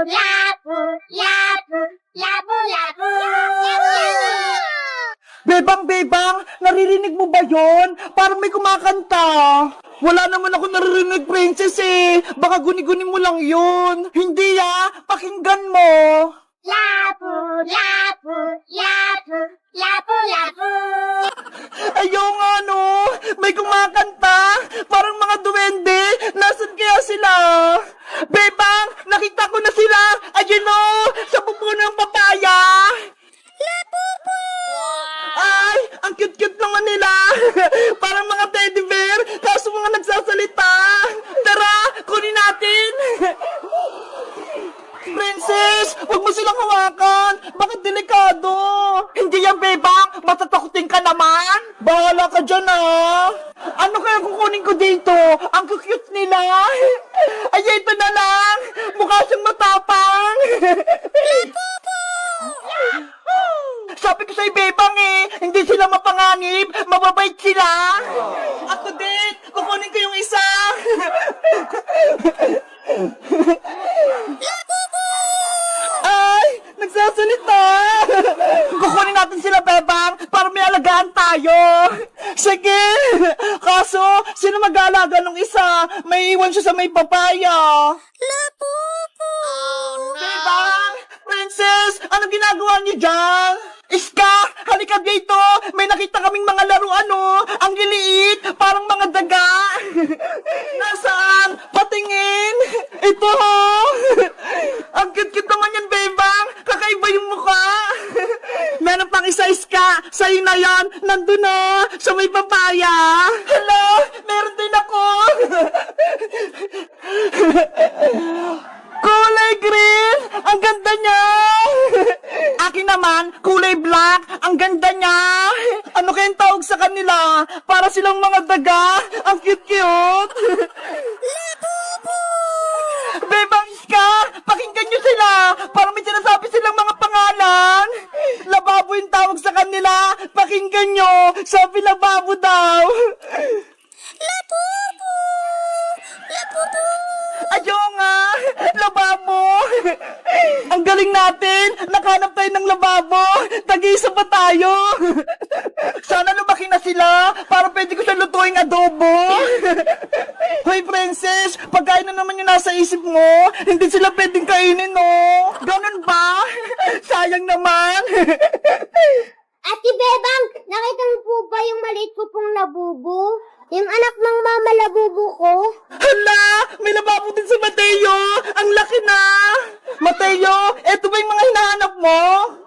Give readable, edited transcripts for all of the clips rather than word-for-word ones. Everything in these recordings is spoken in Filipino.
lapu, lapu, lapu, lapu. Bebang, naririnig mo ba yon? Parang may kumakanta. Wala naman ako naririnig, princess eh. Baka guni-guni mo lang yun. Hindi pakinggan mo. Lapu, lapu, lapu, lapu, lapu. Ayaw nga no, may kumakanta. Parang mga duwende. Nasaan kaya sila? Bebang, nakita ko na sila. Ayun o, sa pupuno ng papaya. Ay, ang cute-cute naman nila. Parang mga teddy bear, kaso mga nagsasalita. Tara, kunin natin. Princess, huwag mo silang hawakan. Bakit delikado? Hindi yan, bebang. Matatakutin ka naman. Bahala ka dyan, Ano kaya kukunin ko dito? Ang cute nila. Ay, ito na lang. Mukha siyang matapang. Sabi ko sa'yo, bebang hindi sila mapanganib, mababait sila. Ako din, kukunin ko yung isa. Ay, nagsasalita. Kukunin natin sila, bebang, para may alagaan tayo. Sige, kaso, sino mag-aalaga ng isa? May iwan siya sa may papaya. Bebang, princess, anong ginagawa niyo dyan? Iska, halika dito. May nakita kaming mga laruan, Ang liliit, parang mga daga. Nasaan? Patingin. Ito, Ang cute-cute naman yan, bebang. Kakaiba yung mukha. Meron pang isa, Iska. Sa'yo na yan. Nandun sa may papaya. Hello, meron din ako. Kulay green! Ang ganda niya! Akin naman, kulay black. Ang ganda niya! Ano kayang tawag sa kanila? Para silang mga daga. Ang cute-cute! Bebang Iska! Pakinggan niyo sila! Para may sinasabi silang mga pangalan! Lababo yung tawag sa kanila! Pakinggan niyo! Sabi lababo daw! Ayaw nga! Lababo! Ang galing natin! Nakahanap tayo ng lababo! Tag-iisa pa tayo! Sana lumaki na sila para pwede ko siya lutuing adobo! Hoy, princess! Pagkain na naman yung nasa isip mo! Hindi sila pwedeng kainin, Ganun ba? Sayang naman! Ate Bebang, nakita mo po ba yung maliit ko pong labubo? Yung anak ng mama labubo ko? Hala! May lababo din si Mateo! Ang laki na! Mateo, eto ba yung mga hinahanap mo?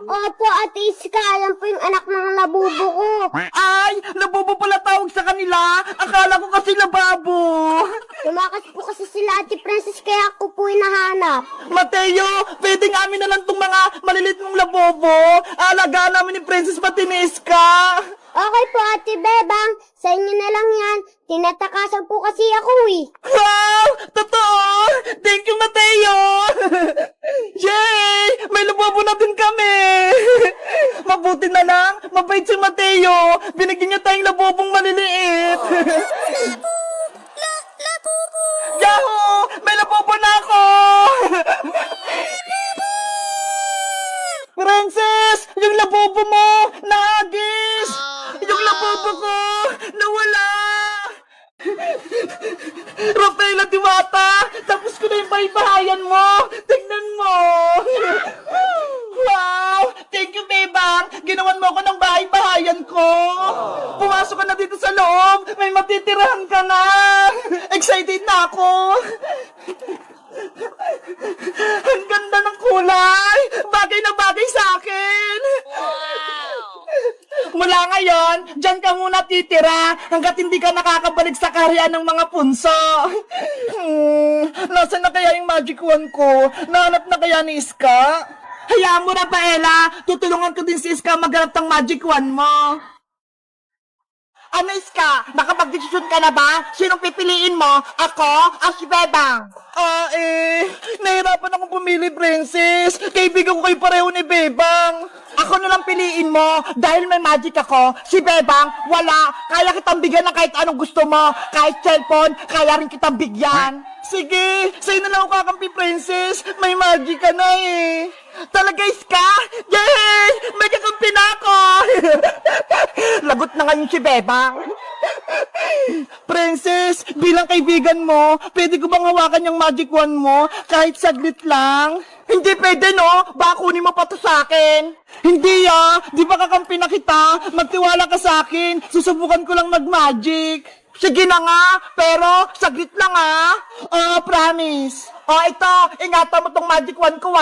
Opo, Ate Iska, yan po yung anak ng labubo ko. Ay! Labobo pala tawag sa kanila! Akala ko kasi lababo! Tumakas po kasi sila Ate Princess kaya ako po hinahanap. Mateo, pwedeng amin na lang itong mga malilit mong labobo. Alagaan namin ni Princess Patinesca. Okay po, Ate Bebang. Sa inyo na lang yan. Tinatakasan po kasi ako Wow! Totoo! Thank you, Mateo! Yay! May labobo na din kami! Mabuti na lang, mabait si Mateo. Binigyan niya tayong labobong maliliit. Yahoo! May labobo na ako! Princess! Yung labobo mo! Nahagis! Yung labobo ko! Nawala! Rafaela Diwata! Tapos ko na yung bahay-bahayan mo! Tignan mo! Wow! Thank you, Bebang! Ginawan mo ako ng bahay-bahayan ko! Pumasok ka na dito sa loob! May matitirahan ka na! Excited na ako! Ang ganda ng kulay! Bagay na bagay sa akin! Mula ngayon, dyan ka muna titira hanggat hindi ka nakakabalik sa kaharian ng mga punso. Nasaan na kaya yung magic wand ko? Nahanap na kaya ni Iska? Hayaan mo na, Paela. Tutulungan ko din si Iska maghanap ng magic wand mo. Ano, Iska? Nakapag-desisyon ka na ba? Sinong pipiliin mo? Ako o si Bebang? Nahirapan akong pumili, princess. Kaibigan ko kayo pareho ni Bebang. Ako na lang piliin mo dahil may magic ako. Si Bebang, wala. Kaya kitang bigyan ng kahit anong gusto mo. Kahit cellphone, kaya rin kitang bigyan. Sige, sa'yo na lang ako kakampi, princess. May magic ka na eh. Talaga, Iska? Yay! May kakampi na ako! Lagot na ngayon si Bebang. Princess, bilang kaibigan mo, pwede ko bang hawakan yung magic wand mo kahit saglit lang? Hindi pwede, no? Baka kunin mo pa to sa akin. Hindi, di ba kakampi na kita? Magtiwala ka sa akin. Susubukan ko lang mag-magic. Sige na nga, pero saglit lang, promise. Ito, ingatan mo tong magic wand ko,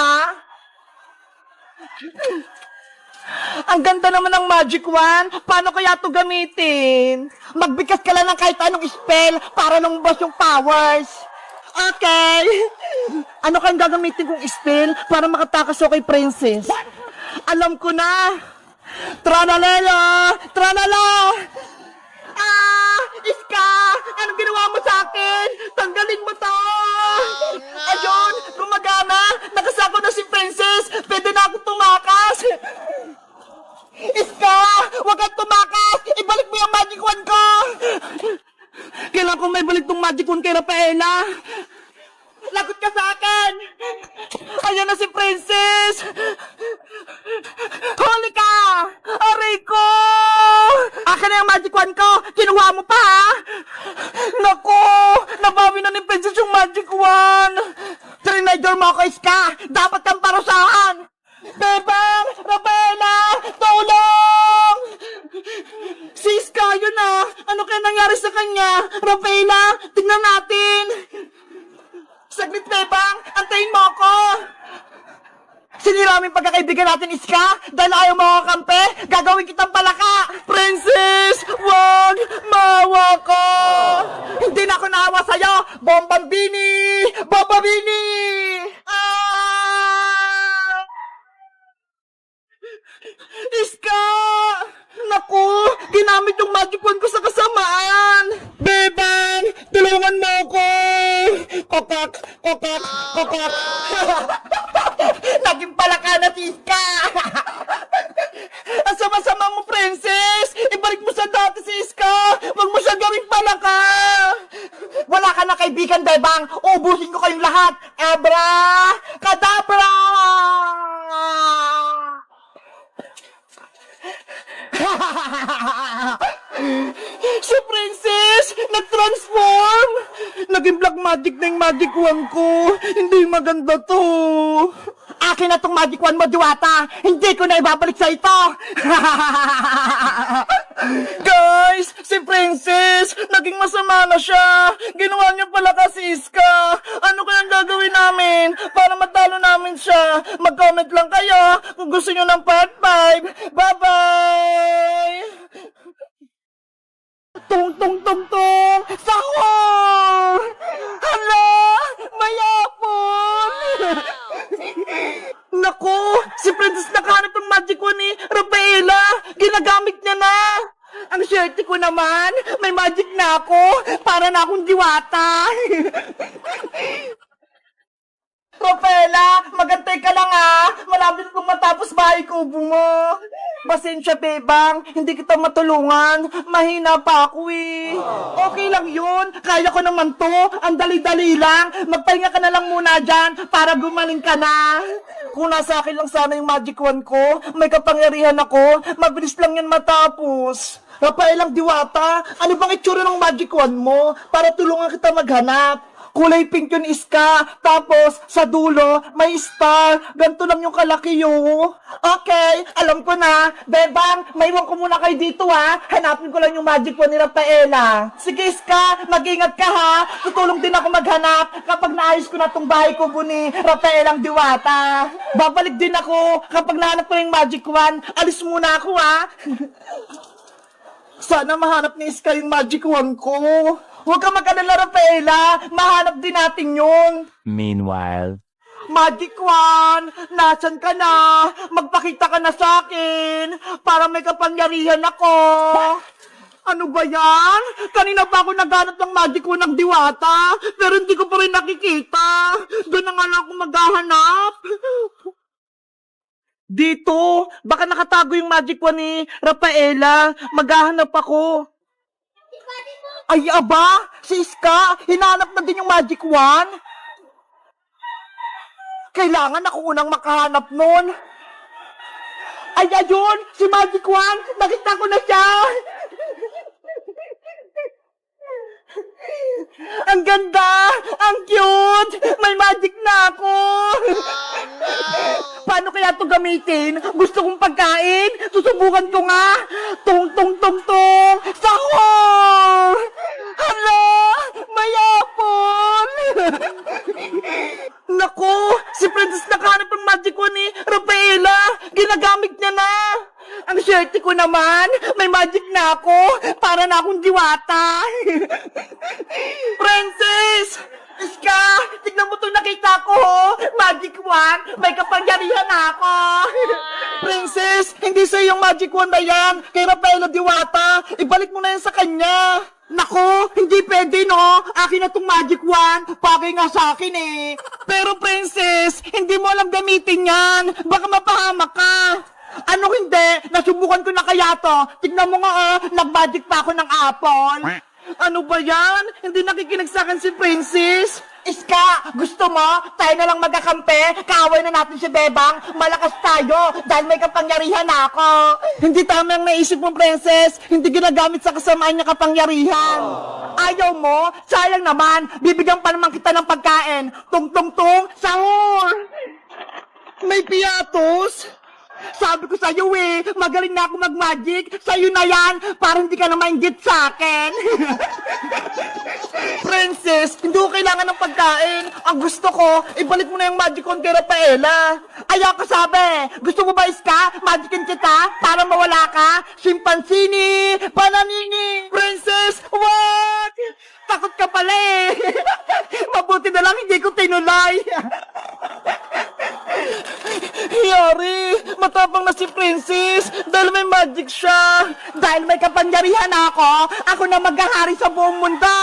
Ang ganda naman ng magic wand. Paano kaya ito gamitin? Magbigas ka lang ng kahit anong spell para lumabas yung powers. Okay. Ano kayang gagamitin kong spell para makatakas ako kay princess? Alam ko na. Tranalala! Tranala! Iska! Anong ginawa mo sa akin? Tanggalin mo to! Ayun! Gumagana! Nakasako na si princess! Pwede na ako tumakas! Iska! Huwag kang tumakas! Ibalik mo yung magic wand ko! Kailangan kong may balik tong magic wand kay Rafaela! Lagot ka sa akin! Ayan na si princess! Huli ka! Aray ko! Akin na yung magic wand ko! Kinuha mo pa, Naku! Nabawi na ni princess yung magic wand! Trinidor mo ako, Iska! Dapat kang parusahan! Bebang! Rafaela! Tulong! Si Iska, yun Ano kaya nangyari sa kanya? Rafaela, tingnan natin! Saglit, Bebang! Antayin mo ako! Sinira mo yung pagkakaibigan natin, Iska! Dahil ayaw mo ako kampe, gagawin kitang palaka! Princess! Wag! Maawa ko! Hindi na ako naawa sa'yo! Bombambini! Bombambini! Iska! Naku! Ginamit yung magic wand ko sa kasamaan! Bebang! Tulungan mo ako! Kokak! Kokak! Kokak! Naging palaka na si Iska! Ang sama-sama mo, princess! Ibalik mo sa dati si Iska! Huwag mo siya gawing palaka! Wala ka na kaibigan, Bebang! Ubusin ko kayong lahat! Abra! Kadabra! Si princess! Nag-transform! Naging black magic na yung magic wand ko! Hindi maganda to! Akin na tong magic wand mo, Diwata! Hindi ko na ibabalik sa ito! Guys! Si princess! Naging masama na siya! Ginawa niya pala kasi Iska! Ano kayang gagawin namin para matalo namin siya? Mag-comment lang kayo kung gusto nyo ng part 5! Bye-bye! Tung tung tung tung! Sahur! Hala! Mayapon! Naku! Si Princess nakahanap ng magic wand ni Rafaela! Ginagamit niya na! Ang swerte ko naman! May magic na ako! Para na akong Diwata! Rafaela! Magantay ka lang Malapit kong matapos bahay kubo mo! Pasensya, Bebang. Hindi kita matulungan. Mahina pa ako Okay lang yun. Kaya ko naman to. Ang dali-dali lang. Magpahinga ka na lang muna dyan para gumaling ka na. Kung nasa akin lang sana yung magic wand ko, may kapangyarihan ako, mabilis lang yan matapos. Rafaelang Diwata, ano bang itsura ng magic wand mo para tulungan kita maghanap? Kulay pink yun, Iska. Tapos, sa dulo, may star. Ganito lang yung kalaki yun. Okay, alam ko na. Bebang, maiwan ko muna kayo dito, Hanapin ko lang yung magic wand ni Rafaela. Sige, Iska, mag-ingat ka, Tutulong din ako maghanap kapag naayos ko na tong bahay ko ni Rafaelang Diwata. Babalik din ako kapag nahanap ko yung magic wand. Alis muna ako, Sana mahanap ni Iska yung magic wand ko. Huwag ka mag-alala, Rafaela. Mahanap din natin yun. Meanwhile, Magic wand, nasan ka na? Magpakita ka na sa akin para may kapangyarihan ako. Ano ba yan? Kanina pa ako naghanap ng magic wand ng diwata, pero hindi ko pa rin nakikita. Doon na nga lang ako maghahanap. Dito, baka nakatago yung magic wand ni Rafaela. Maghahanap ako. Ay, aba! Si Iska, hinanap na din yung magic wand. Kailangan ako unang makahanap nun. Ay, ayun! Si Magic Wand! Nakita ko na siya! Ang ganda! Ang cute! May magic na ako! Paano kaya ito gamitin? Gusto kong pagkain? Susubukan ko nga! Tung tung tung tung! Sahur! Hala! May apple! Naku! Si Princess nakahanap ng magic wand ni Rafaela! Ginagamit niya na! Ang swerte ko naman! May magic na ako! Para na akong diwata! Princess! Iska! Tignan mo itong nakita ko! Magic wand! May kapangyarihan ako! Princess! Hindi sa yung magic wand na yan! Kay Rafaela Diwata! Ibalik mo na yan sa kanya! Nako, hindi pwede no. Akin na tong magic wand. Bagay nga sa akin eh. Pero princess, hindi mo alam gamitin yan. Baka mapahamak ka. Ano hindi? Nasubukan ko na kaya to. Tignan mo nga nag-magic pa ako ng apple. Ano ba yan? Hindi nakikinig sa akin si princess. Iska, gusto mo? Tayo na lang magkakampi. Kaaway na natin si Bebang. Malakas tayo dahil may kapangyarihan ako. Hindi tama ang naisip mo, princess. Hindi ginagamit sa kasamaan niya kapangyarihan. Ayaw mo? Sayang naman. Bibigyan pa naman kita ng pagkain. Tung tung tung, sahur! May piatos? Sabi ko sa'yo magaling na ako mag-magic. Sa'yo na yan, para hindi ka na mainggit sa akin. Princess, hindi ko kailangan ng pagkain. Ang gusto ko, ibalik mo na yung magic wand kay Rafaela. Ayaw ko sabi. Gusto mo ba, Iska? Magicin kita para mawala ka? Simpansini! Pananini! Princess, what? Takot ka pala Mabuti na lang hindi ko tinuloy. Yari, matapang na si Princess dahil may magic siya. Dahil may kapangyarihan ako na maghahari sa buong mundo.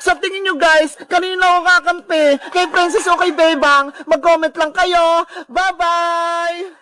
Sa tingin nyo guys, kanina ako kakampi? Kay Princess o kay Bebang? Mag-comment lang kayo. Bye-bye!